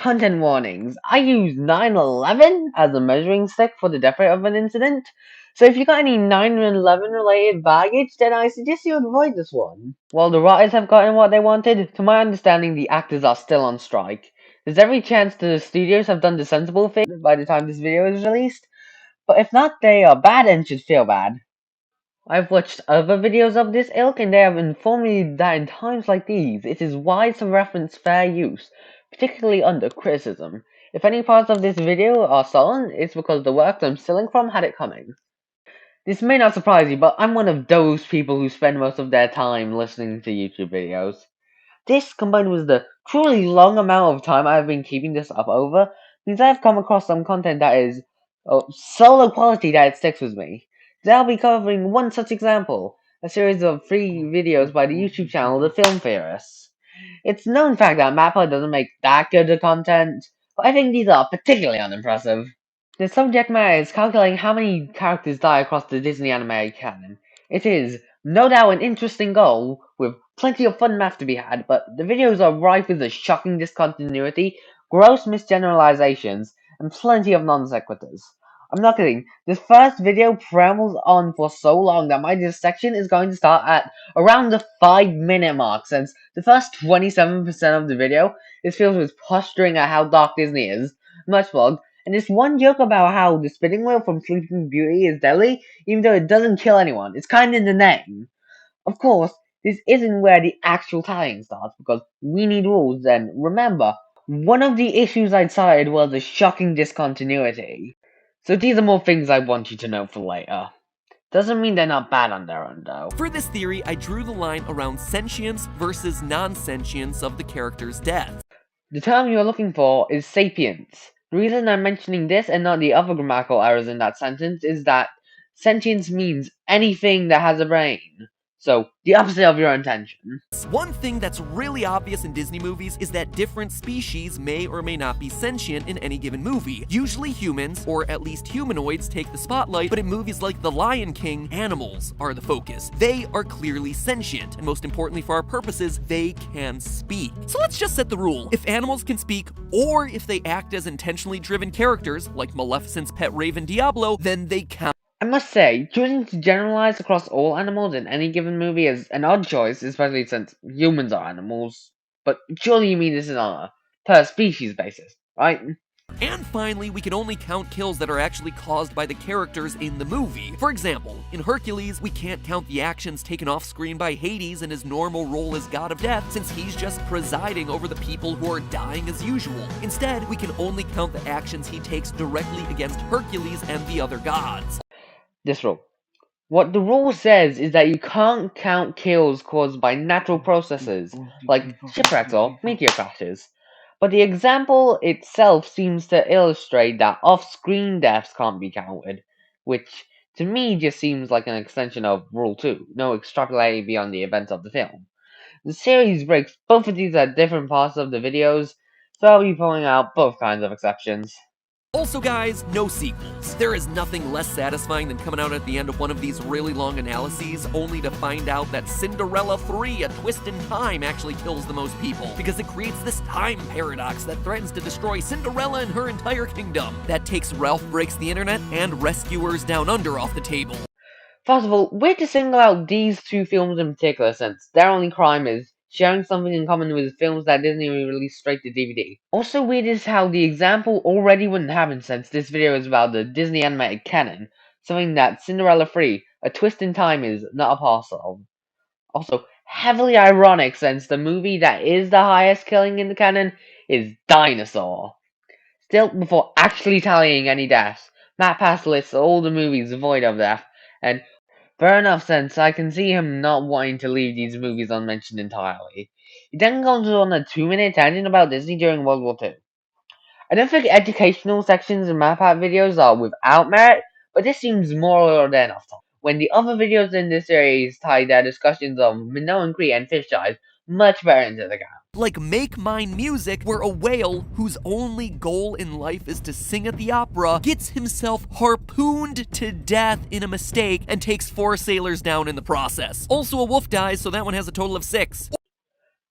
content warnings. I use 9/11 as a measuring stick for the death rate of an incident. So if you got any 9/11 related baggage, then I suggest you avoid this one. While the writers have gotten what they wanted, to my understanding the actors are still on strike. There's every chance the studios have done the sensible thing by the time this video is released, but if not, they are bad and should feel bad. I've watched other videos of this ilk and they have informed me that in times like these, it is wise to reference fair use, particularly under criticism. If any parts of this video are stolen, it's because the works I'm stealing from had it coming. This may not surprise you, but I'm one of those people who spend most of their time listening to YouTube videos. This, combined with the truly long amount of time I've been keeping this up over, means I've come across some content that is so low quality that it sticks with me. Today I'll be covering one such example, a series of free videos by the YouTube channel The Film Theorists. It's known fact that Matpat doesn't make that good of content, but I think these are particularly unimpressive. The subject matter is calculating how many characters die across the Disney animated canon. It is, no doubt, an interesting goal, with plenty of fun math to be had, but the videos are rife with a shocking discontinuity, gross misgeneralizations, and plenty of non sequiturs. I'm not kidding, this first video preambles on for so long that my dissection is going to start at around the 5-minute mark, since the first 27% of the video is filled with posturing at how dark Disney is, much vlog, and this one joke about how the spinning wheel from Sleeping Beauty is deadly, even though it doesn't kill anyone. It's kind of in the name. Of course, this isn't where the actual tallying starts, because we need rules, and remember, one of the issues I cited was a shocking discontinuity. So these are more things I want you to know for later. Doesn't mean they're not bad on their own, though. For this theory, I drew the line around sentience versus non-sentience of the character's death. The term you're looking for is sapience. The reason I'm mentioning this and not the other grammatical errors in that sentence is that sentience means anything that has a brain. So, the opposite of your intention. One thing that's really obvious in Disney movies is that different species may or may not be sentient in any given movie. Usually humans, or at least humanoids, take the spotlight, but in movies like The Lion King, animals are the focus. They are clearly sentient, and most importantly for our purposes, they can speak. So let's just set the rule. If animals can speak, or if they act as intentionally driven characters, like Maleficent's pet raven Diablo, then they count. I must say, choosing to generalize across all animals in any given movie is an odd choice, especially since humans are animals. But surely you mean this is on a per species basis, right? And finally, we can only count kills that are actually caused by the characters in the movie. For example, in Hercules, we can't count the actions taken off screen by Hades in his normal role as god of death, since he's just presiding over the people who are dying as usual. Instead, we can only count the actions he takes directly against Hercules and the other gods. This rule. What the rule says is that you can't count kills caused by natural processes, like shipwrecks or meteor crashes. But the example itself seems to illustrate that off-screen deaths can't be counted, which to me just seems like an extension of Rule 2, no extrapolating beyond the events of the film. The series breaks both of these at different parts of the videos, so I'll be pulling out both kinds of exceptions. Also guys, no sequels. There is nothing less satisfying than coming out at the end of one of these really long analyses only to find out that Cinderella 3, A Twist in Time, actually kills the most people, because it creates this time paradox that threatens to destroy Cinderella and her entire kingdom. That takes Ralph Breaks the Internet and Rescuers Down Under off the table. First of all, weird to single out these two films in particular, since their only crime is sharing something in common with films that Disney released straight to DVD. Also weird is how the example already wouldn't happen since this video is about the Disney animated canon, something that Cinderella 3, A Twist in Time is not a part of. Also, heavily ironic since the movie that is the highest killing in the canon is Dinosaur. Still, before actually tallying any deaths, Matpat lists all the movies void of death, and fair enough, since I can see him not wanting to leave these movies unmentioned entirely. He then goes on a 2-minute tangent about Disney during World War II. I don't think educational sections in Matpat videos are without merit, but this seems more than enough time. When the other videos in this series tie their discussions of Minoan Crete and fish eyes much better into the gap. Like Make Mine Music, where a whale whose only goal in life is to sing at the opera gets himself harpooned to death in a mistake and takes 4 sailors down in the process. Also, a wolf dies, so that one has a total of 6.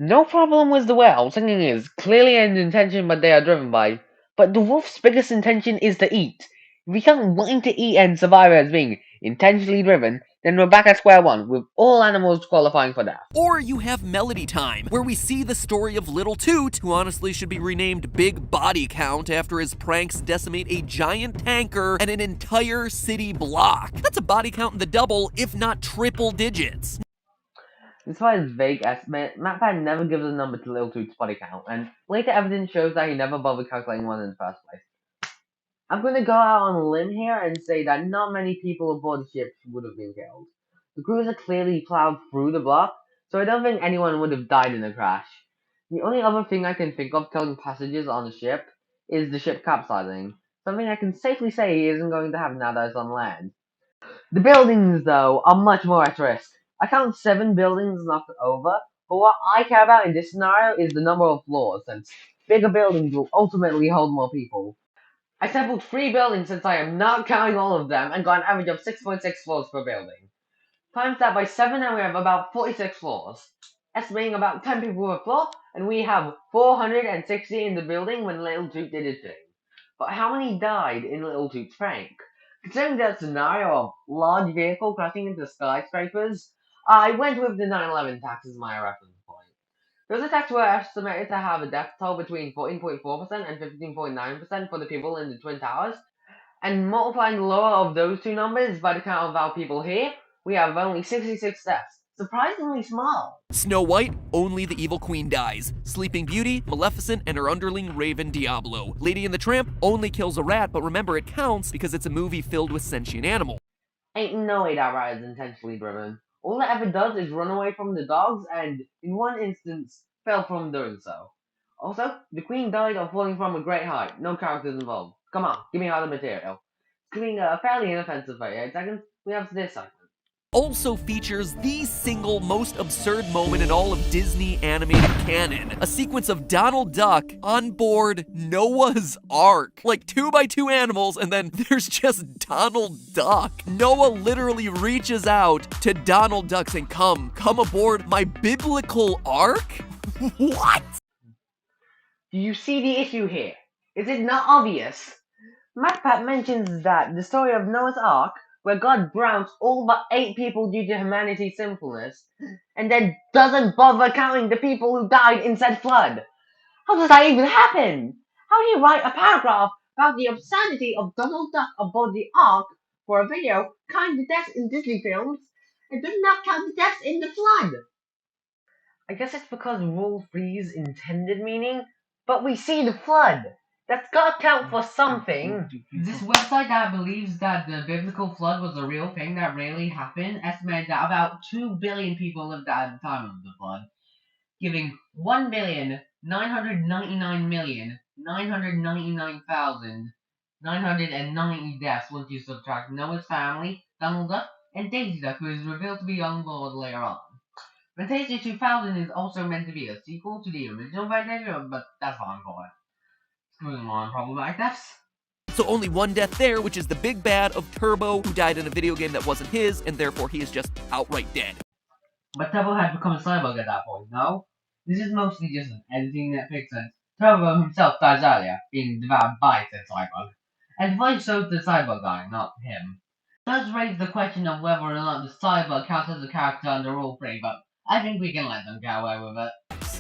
No problem with the way outsinging is clearly an intention but they are driven by. But the wolf's biggest intention is to eat. If we count wanting to eat and survive as being intentionally driven, then we're back at square one, with all animals qualifying for death. Or you have Melody Time, where we see the story of Little Toot, who honestly should be renamed Big Body Count after his pranks decimate a giant tanker and an entire city block. That's a body count in the double, if not triple digits. Despite his vague estimate, Matpat never gives a number to Little Toot's body count, and later evidence shows that he never bothered calculating one in the first place. I'm gonna go out on a limb here and say that not many people aboard the ship would have been killed. The cruiser clearly plowed through the block, so I don't think anyone would have died in the crash. The only other thing I can think of killing passengers on the ship is the ship capsizing, something I can safely say isn't going to happen now that it's on land. The buildings, though, are much more at risk. I count 7 buildings knocked over, but what I care about in this scenario is the number of floors, since bigger buildings will ultimately hold more people. I sampled 3 buildings since I am not counting all of them and got an average of 6.6 floors per building. Times that by 7 and we have about 46 floors. Estimating about 10 people per floor, and we have 460 in the building when Little Toot did his thing. But how many died in Little Toot's prank? Considering that scenario of large vehicle crashing into skyscrapers, I went with the 9/11 attacks as my reference point. Those attacks were estimated to have a death toll between 14.4% and 15.9% for the people in the Twin Towers, and multiplying the lower of those two numbers by the count of our people here, we have only 66 deaths. Surprisingly small. Snow White, only the evil queen dies. Sleeping Beauty, Maleficent, and her underling Raven Diablo. Lady and the Tramp only kills a rat, but remember it counts because it's a movie filled with sentient animals. Ain't no way that rat is intentionally driven. All it ever does is run away from the dogs and, in one instance, fell from doing so. Also, the queen died of falling from a great height. No characters involved. Come on, give me all the material. Skipping a fairly inoffensive 38 seconds, we have this segment. Also features the single most absurd moment in all of Disney animated canon. A sequence of Donald Duck on board Noah's Ark. Like 2x2 animals, and then there's just Donald Duck. Noah literally reaches out to Donald Duck saying, come aboard my biblical ark? What? Do you see the issue here? Is it not obvious? Matpat mentions that the story of Noah's Ark, where God drowns all but 8 people due to humanity's sinfulness, and then doesn't bother counting the people who died in said flood. How does that even happen? How do you write a paragraph about the absurdity of Donald Duck aboard the Ark for a video counting the deaths in Disney films, and does not count the deaths in the flood? I guess it's because Rule 3's intended meaning, but we see the flood. That's gotta count for something. This website that believes that the biblical flood was a real thing that really happened estimated that about 2 billion people lived at the time of the flood, giving 1,999,999,990 deaths once you subtract Noah's family, Donald Duck, and Daisy Duck, who is revealed to be on board later on. Fantasia 2000 is also meant to be a sequel to the original Fantasia, but that's fine for it. Moving on, problematic deaths. So only one death there, which is the big bad of Turbo, who died in a video game that wasn't his, and therefore he is just outright dead. But Turbo had become a cyborg at that point, no? This is mostly just an editing that makes sense. Turbo himself dies earlier, being devoured by said cyborg. And the voice shows the cyborg dying, not him. It does raise the question of whether or not the cyborg counts as a character under Rule 3, but I think we can let them get away with it.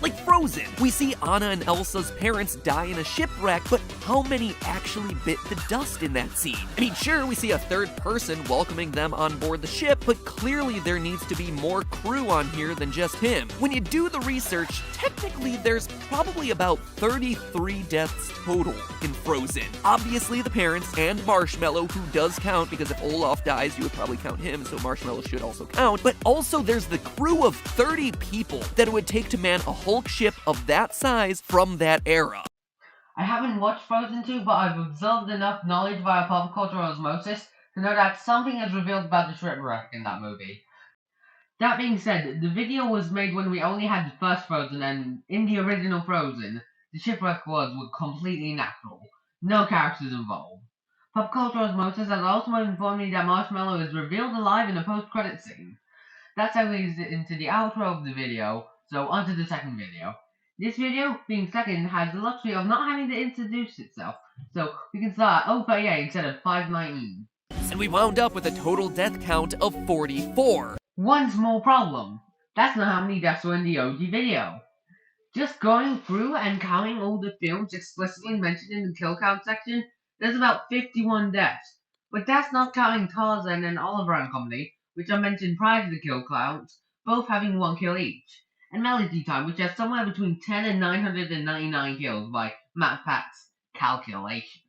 Like Frozen, we see Anna and Elsa's parents die in a shipwreck, but how many actually bit the dust in that scene? I mean, sure, we see a third person welcoming them on board the ship, but clearly there needs to be more crew on here than just him. When you do the research, technically there's probably about 33 deaths total in Frozen. Obviously the parents and Marshmallow, who does count, because if Olaf dies, you would probably count him, so Marshmallow should also count, but also there's the crew of 30 people that it would take to man a Hulk ship of that size from that era. I haven't watched Frozen 2, but I've observed enough knowledge via pop culture osmosis to know that something is revealed about the shipwreck in that movie. That being said, the video was made when we only had the first Frozen, and in the original Frozen, the shipwreck were completely natural. No characters involved. Pop culture osmosis has also informed me that Marshmallow is revealed alive in a post-credit scene. That segues into the outro of the video, So onto the second video. This video, being second, has the luxury of not having to introduce itself. So we can start at 038 instead of 519. And we wound up with a total death count of 44. One small problem. That's not how many deaths were in the OG video. Just going through and counting all the films explicitly mentioned in the kill count section, there's about 51 deaths. But that's not counting Tarzan and Oliver and Company, which I mentioned prior to the kill counts, both having 1 kill each. And Melody Time, which has somewhere between 10 and 999 kills by Matpat's calculation.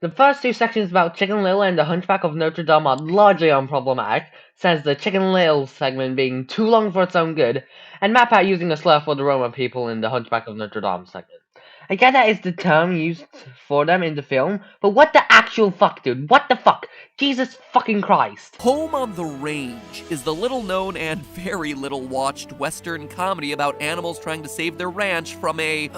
The first two sections about Chicken Little and the Hunchback of Notre Dame are largely unproblematic, since the Chicken Little segment being too long for its own good, and Matpat using a slur for the Roma people in the Hunchback of Notre Dame segment. I get that is the term used for them in the film, but what the actual fuck, dude? What the fuck? Jesus fucking Christ. Home on the Range is the little known and very little watched Western comedy about animals trying to save their ranch from I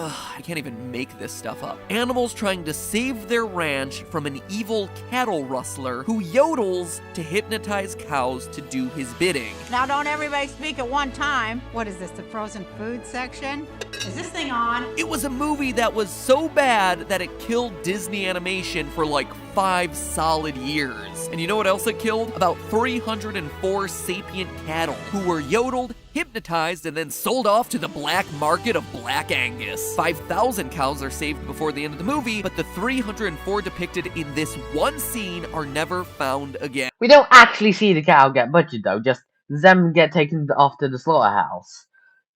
can't even make this stuff up. Animals trying to save their ranch from an evil cattle rustler who yodels to hypnotize cows to do his bidding. Now don't everybody speak at one time. What is this, the frozen food section? Is this thing on? It was a movie that was so bad that it killed Disney animation for like 5 solid years. And you know what else it killed? About 304 sapient cattle who were yodeled, hypnotized, and then sold off to the black market of Black Angus. 5,000 cows are saved before the end of the movie, but the 304 depicted in this one scene are never found again. We don't actually see the cow get butchered though, just them get taken off to the slaughterhouse.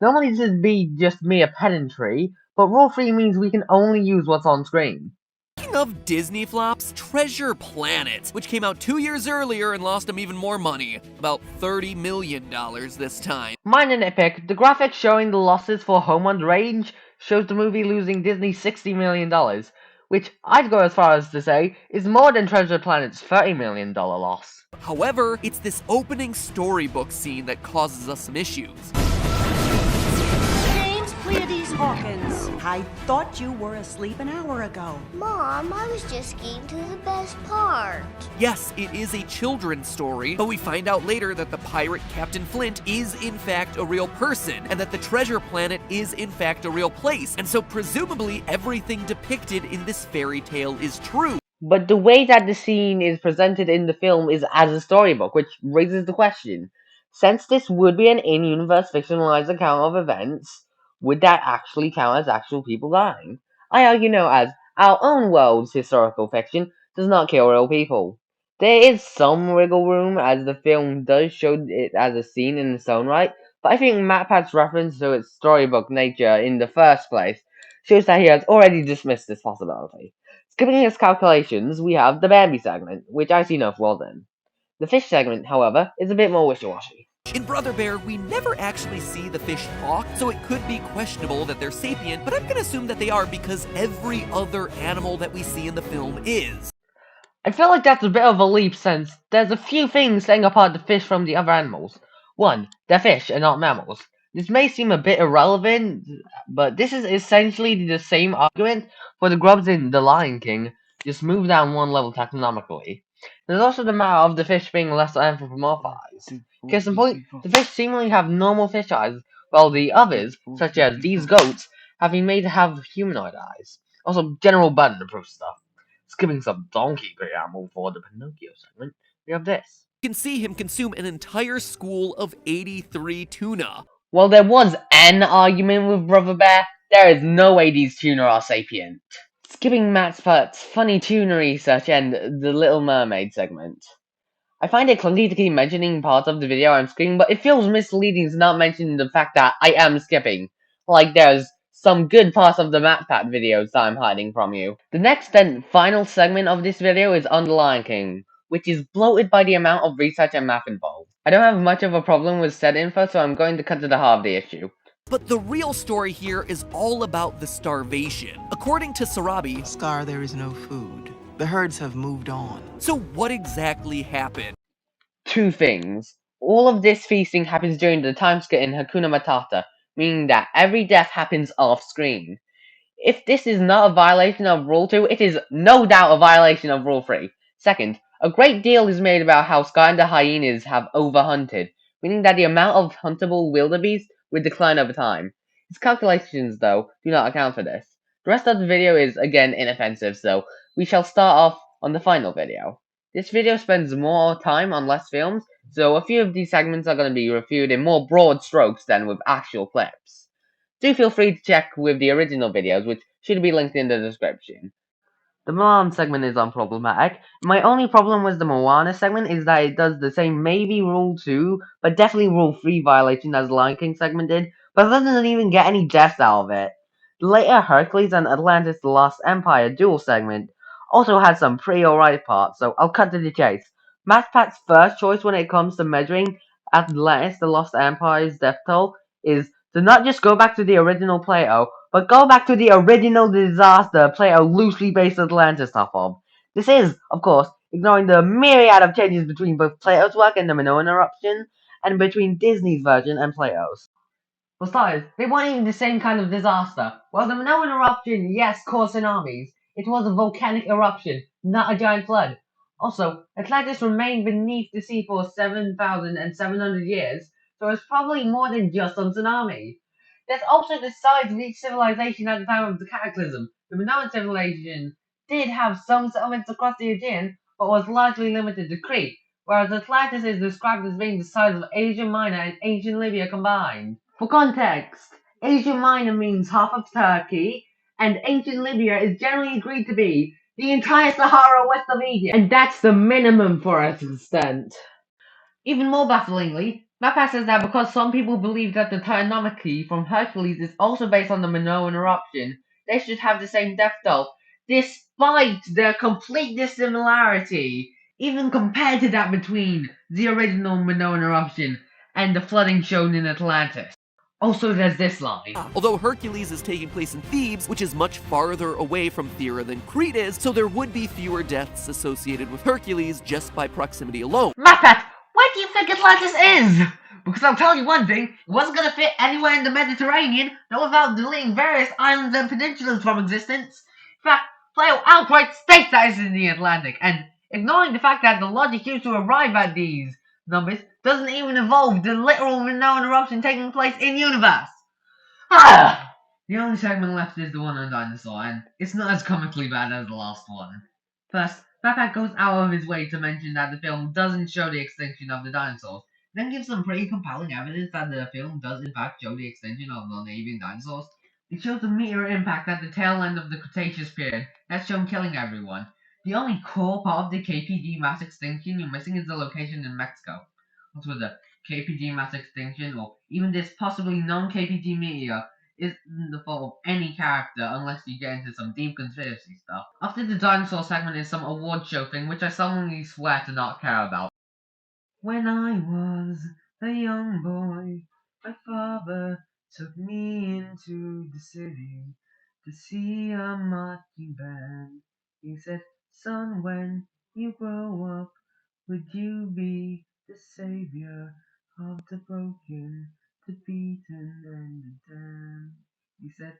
Normally this would be just mere pedantry, but rule 3 means we can only use what's on screen. Speaking of Disney flops, Treasure Planet, which came out 2 years earlier and lost them even more money, about $30 million this time. Minor nitpick, the graphics showing the losses for Home on the Range shows the movie losing Disney $60 million, which I'd go as far as to say is more than Treasure Planet's $30 million loss. However, it's this opening storybook scene that causes us some issues. Hawkins, I thought you were asleep an hour ago. Mom, I was just getting to the best part. Yes, it is a children's story, but we find out later that the pirate Captain Flint is in fact a real person, and that the treasure planet is in fact a real place, and so presumably everything depicted in this fairy tale is true. But the way that the scene is presented in the film is as a storybook, which raises the question, since this would be an in-universe fictionalized account of events, would that actually count as actual people dying? I argue no, as our own world's historical fiction does not kill real people. There is some wiggle room, as the film does show it as a scene in its own right, but I think Matpat's reference to its storybook nature in the first place shows that he has already dismissed this possibility. Skipping his calculations, we have the Bambi segment, which I see no flaws in. The fish segment, however, is a bit more wishy-washy. In Brother Bear, we never actually see the fish talk, so it could be questionable that they're sapient, but I'm gonna assume that they are because every other animal that we see in the film is. I feel like that's a bit of a leap since there's a few things setting apart the fish from the other animals. 1. They're fish and not mammals. This may seem a bit irrelevant, but this is essentially the same argument for the grubs in The Lion King, just moved down one level taxonomically. There's also the matter of the fish being less anthropomorphized. Case in point, the fish seemingly have normal fish eyes, while the others, such as these goats, have been made to have humanoid eyes. Also, General Button approves stuff. Skipping some donkey preamble for the Pinocchio segment, we have this. You can see him consume an entire school of 83 tuna. While there was an argument with Brother Bear, there is no way these tuna are sapient. Skipping Matpat's funny tuna research and the Little Mermaid segment. I find it clunky to keep mentioning parts of the video I'm skipping, but it feels misleading to not mention the fact that I am skipping. Like there's some good parts of the Matpat videos that I'm hiding from you. The next and final segment of this video is on The Lion King, which is bloated by the amount of research and math involved. I don't have much of a problem with said info, so I'm going to cut to the heart of the issue. But the real story here is all about the starvation. According to Sarabi, Scar, there is no food. The herds have moved on. So what exactly happened? 2 things. All of this feasting happens during the time skip in Hakuna Matata, meaning that every death happens off-screen. If this is not a violation of Rule 2, it is no doubt a violation of Rule 3. Second, a great deal is made about how Scar and the hyenas have overhunted, meaning that the amount of huntable wildebeest with decline over time. His calculations, though, do not account for this. The rest of the video is again inoffensive, so we shall start off on the final video. This video spends more time on less films, so a few of these segments are going to be reviewed in more broad strokes than with actual clips. Do feel free to check with the original videos, which should be linked in the description. The Milan segment is unproblematic. My only problem with the Moana segment is that it does the same maybe Rule 2, but definitely Rule 3 violation as the Lion King segment did, but it doesn't even get any deaths out of it. The later Hercules and Atlantis The Lost Empire dual segment also had some pretty alright parts, so I'll cut to the chase. Matpat's first choice when it comes to measuring Atlantis The Lost Empire's death toll is to not just go back to the original Plato, but go back to the original disaster Plato loosely based Atlantis off of. This is, of course, ignoring the myriad of changes between both Plato's work and the Minoan eruption, and between Disney's version and Plato's. For starters, they weren't even the same kind of disaster. While the Minoan eruption, yes, caused tsunamis, it was a volcanic eruption, not a giant flood. Also, Atlantis remained beneath the sea for 7,700 years, so it's probably more than just a tsunami. There's also the size of each civilization at the time of the cataclysm. The Minoan civilization did have some settlements across the Aegean, but was largely limited to Crete, whereas Atlantis is described as being the size of Asia Minor and ancient Libya combined. For context, Asia Minor means half of Turkey, and ancient Libya is generally agreed to be the entire Sahara west of Egypt, and that's the minimum for its extent. Even more bafflingly, Matpat says that because some people believe that the Taonomachy from Hercules is also based on the Minoan eruption, they should have the same death toll, despite their complete dissimilarity, even compared to that between the original Minoan eruption and the flooding shown in Atlantis. Also, there's this line. Although Hercules is taking place in Thebes, which is much farther away from Thera than Crete is, so there would be fewer deaths associated with Hercules just by proximity alone. Matpat, where do you think Atlantis is? Because I'll tell you one thing, it wasn't gonna fit anywhere in the Mediterranean, not without deleting various islands and peninsulas from existence. In fact, Plato outright states that it's in the Atlantic, and ignoring the fact that the logic used to arrive at these numbers doesn't even involve the literal Minoan eruption taking place in universe. Ah! The only segment left is the one on dinosaur, and it's not as comically bad as the last one. First, Matpat goes out of his way to mention that the film doesn't show the extinction of the dinosaurs, then gives some pretty compelling evidence that the film does in fact show the extinction of non-avian dinosaurs. It shows the meteor impact at the tail end of the Cretaceous period, that's shown killing everyone. The only core part of the KPG mass extinction you're missing is the location in Mexico. Also, the KPG mass extinction, or even this possibly non-KPG meteor, isn't the fault of any character unless you get into some deep conspiracy stuff. After the dinosaur segment is some award show thing which I solemnly swear to not care about. When I was a young boy, my father took me into the city to see a marching band. He said, "Son, when you grow up, would you be the savior of the broken, the beaten, and the damned?" He said,